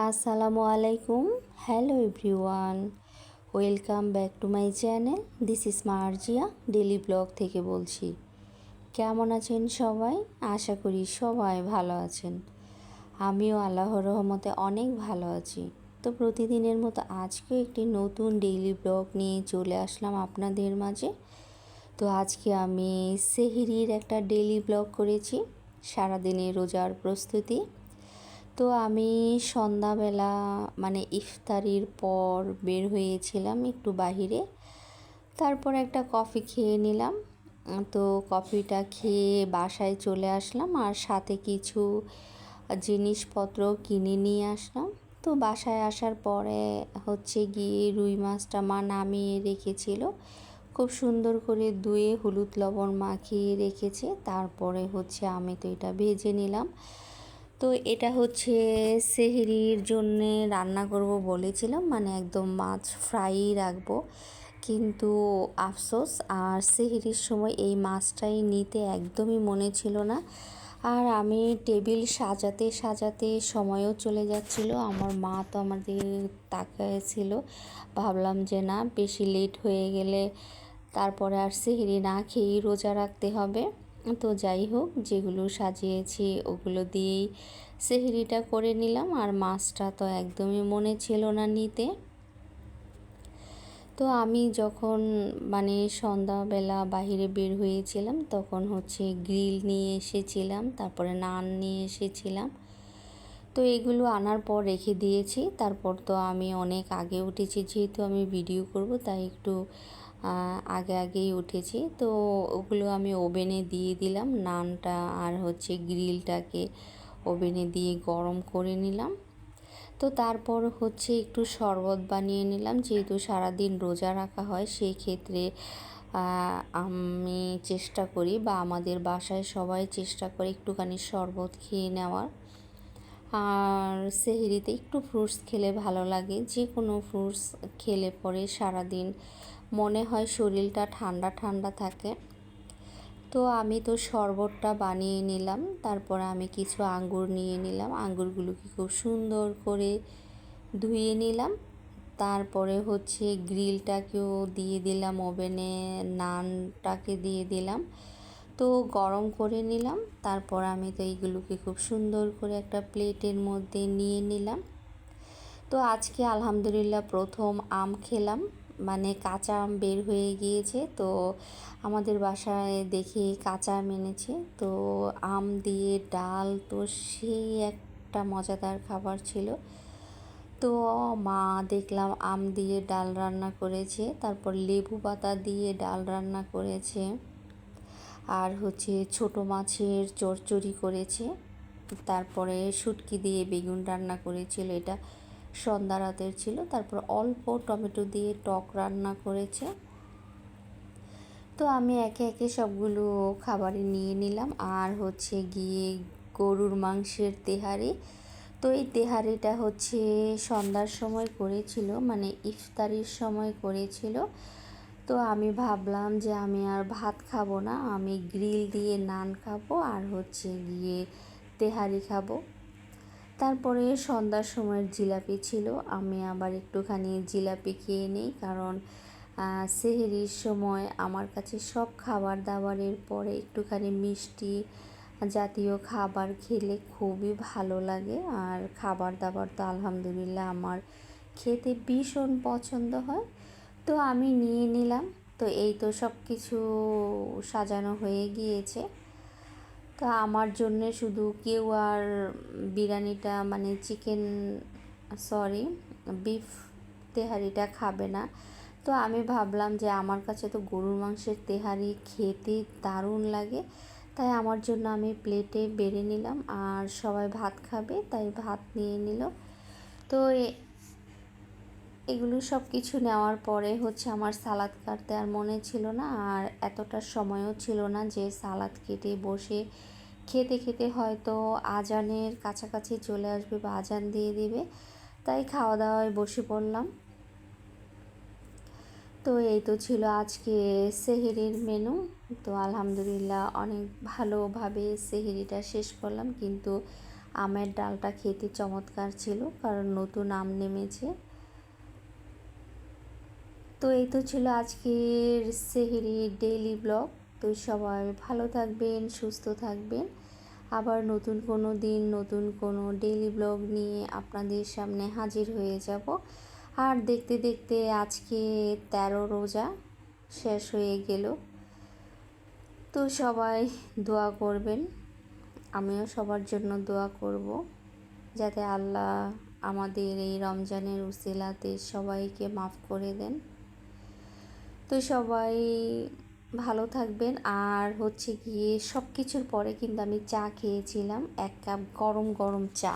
আসসালামু আলাইকুম। Hello everyone, welcome back to my channel. This is Marjia daily blog থেকে বলছি। কেমন আছেন সবাই? আশা করি সবাই ভালো আছেন। আমিও আল্লাহর রহমতে অনেক ভালো আছি। তো প্রতিদিনের মতো আজকেও একটি নতুন ডেইলি ব্লগ নিয়ে চলে আসলাম আপনাদের মাঝে। তো আজকে আমি সেহরির একটা ডেইলি ব্লগ করেছি, সারাদিনের রোজার প্রস্তুতি। তো আমি সন্ধ্যাবেলা মানে ইফতারির পর বের হয়েছিলাম একটু বাহিরে। তারপর একটা কফি খেয়ে নিলাম। তো কফিটা খেয়ে বাসায় চলে আসলাম আর সাথে কিছু জিনিসপত্র কিনে নিয়ে আসলাম। তো বাসায় আসার পরে হচ্ছে গিয়ে রুই মাছটা মা নামিয়ে রেখেছিল, খুব সুন্দর করে ধুয়ে হলুদ লবণ মাখিয়ে রেখেছে। তারপরে হচ্ছে আমি তো এটা ভেজে নিলাম। তো এটা হচ্ছে সেহরির জন্যে রান্না করব বলেছিলাম, মানে একদম মাছ ফ্রাই রাখবো, কিন্তু আফসোস আর সেহরির সময় এই মাছটাই নিতে একদমই মনে ছিল না। আর আমি টেবিল সাজাতে সাজাতে সময়ও চলে যাচ্ছিল। আমার মা তো আমাদের তাকায় ছিল, ভাবলাম যে না বেশি লেট হয়ে গেলে তারপরে আর সেহরি না খেয়েই রোজা রাখতে হবে। তো যাই হোক, যেগুলো সাজিয়েছি ওগুলো দিয়েই সেহরিটা করে নিলাম। আর মাছটা তো একদমই মনে ছিল না নিতে। তো আমি যখন মানে সন্ধ্যাবেলা বাহিরে বের হয়েছিলাম তখন হচ্ছে গ্রিল নিয়ে এসেছিলাম, তারপরে নান নিয়ে এসেছিলাম। তো এগুলো আনার পর রেখে দিয়েছি। তারপর তো আমি অনেক আগে উঠেছি, যেহেতু আমি ভিডিও করব তাই একটু আগে আগেই উঠেছি। তো ওগুলো আমি ওভেনে দিয়ে দিলাম, নানটা আর হচ্ছে গ্রিলটাকে ওভেনে দিয়ে গরম করে নিলাম। তো তারপর হচ্ছে একটু শরবত বানিয়ে নিলাম, যেহেতু সারাদিন রোজা রাখা হয় সেই ক্ষেত্রে আমি চেষ্টা করি বা আমাদের বাসায় সবাই চেষ্টা করে একটুখানি শরবত খেয়ে নেওয়ার। আর সেহরিতে একটু ফ্রুটস খেলে ভালো লাগে, যে কোনো ফ্রুটস খেলে পরে সারাদিন মনে হয় শরীরটা ঠান্ডা ঠান্ডা থাকে। তো আমি তো শরবতটা বানিয়ে নিলাম, তারপর আমি কিছু আঙ্গুর নিয়ে নিলাম, আঙ্গুরগুলোকে খুব সুন্দর করে ধুয়ে নিলাম। তারপরে হচ্ছে গ্রিলটাকেও দিয়ে দিলাম ওভেনে, নানটাকে দিয়ে দিলাম, তো গরম করে নিলাম। তারপর আমি তো এইগুলোকে খুব সুন্দর করে একটা প্লেটের মধ্যে নিয়ে নিলাম। তো আজকে আলহামদুলিল্লাহ প্রথম আম খেলাম, মানে কাঁচা আম বের হয়ে গিয়েছে। তো আমাদের বাসায় দেখি কাঁচা আম এনেছে, তো আম দিয়ে ডাল, তো সেই একটা মজাদার খাবার ছিল। তো মা দেখলাম আম দিয়ে ডাল রান্না করেছে, তারপর লেবু পাতা দিয়ে ডাল রান্না করেছে, আর হচ্ছে ছোটো মাছের চচ্চড়ি করেছে, তারপরে শুটকি দিয়ে বেগুন রান্না করেছিল, এটা সন্ধ্যা রাতের ছিল। তারপর অল্প টমেটো দিয়ে টক রান্না করেছে। তো আমি একে একে সবগুলো খাবারই নিয়ে নিলাম। আর হচ্ছে গিয়ে গরুর মাংসের তেহারি। তো এই তেহারিটা হচ্ছে সন্ধ্যার সময় করেছিল, মানে ইফতারির সময় করেছিল। তো আমি ভাবলাম যে আমি আর ভাত খাবো না, আমি গ্রিল দিয়ে নান খাবো আর হচ্ছে গিয়ে তেহারি খাবো। তারপরে সন্ধ্যার সময়ের জিলাপি ছিল, আমি আবার একটুখানি জিলাপি খেয়ে নিই, কারণ সেহরির সময় আমার কাছে সব খাবার দাবারের পরে একটুখানি মিষ্টি জাতীয় খাবার খেলে খুবই ভালো লাগে। আর খাবার দাবার তো আলহামদুলিল্লাহ আমার খেতে ভীষণ পছন্দ হয়। তো আমি নিয়ে নিলাম। তো এই তো সব কিছু সাজানো হয়ে গিয়েছে। তো আমার জন্যে শুধু কেউ আর বিরিয়ানিটা মানে চিকেন, সরি, বিফ তেহারিটা খাবে না। তো আমি ভাবলাম যে আমার কাছে তো গরুর মাংসের তেহারি খেতে দারুণ লাগে, তাই আমার জন্য আমি প্লেটে বেড়ে নিলাম। আর সবাই ভাত খাবে তাই ভাত নিয়ে নিল। তো এগুলো সব কিছু নেওয়ার পরে হচ্ছে আমার সালাদ কাটতে আর মনে ছিল না, আর এতটা সময়ও ছিল না যে সালাদ কেটে বসে খেতে খেতে হয়তো আজানের কাছাকাছি চলে আসবে বা আজান দিয়ে দিবে, তাই খাওয়া দাওয়ায় বসে পড়লাম। তো এই তো ছিল আজকে সেহরির মেনু। তো আলহামদুলিল্লাহ অনেক ভালোভাবে সেহরিটা শেষ করলাম, কিন্তু আমের ডালটা খেতে চমৎকার ছিল, কারণ নতুন আম নেমেছে। তো এই তো ছিল আজকের সেহরি ডেইলি ব্লগ। তো সবাই ভালো থাকবেন, সুস্থ থাকবেন। আবার নতুন কোনো দিন নতুন কোনো ডেইলি ব্লগ নিয়ে আপনাদের সামনে হাজির হয়ে যাব। আর দেখতে দেখতে আজকে 13 রোজা শেষ হয়ে গেল। তো সবাই দোয়া করবেন, আমিও সবার জন্য দোয়া করব, যাতে আল্লাহ আমাদের এই রমজানের উসিলাতে সবাইকে মাফ করে দেন। তো সবাই ভালো থাকবেন। আর হচ্ছে গিয়ে সব কিছুর পরে কিন্তু আমি চা খেয়েছিলাম, 1 কাপ গরম গরম চা।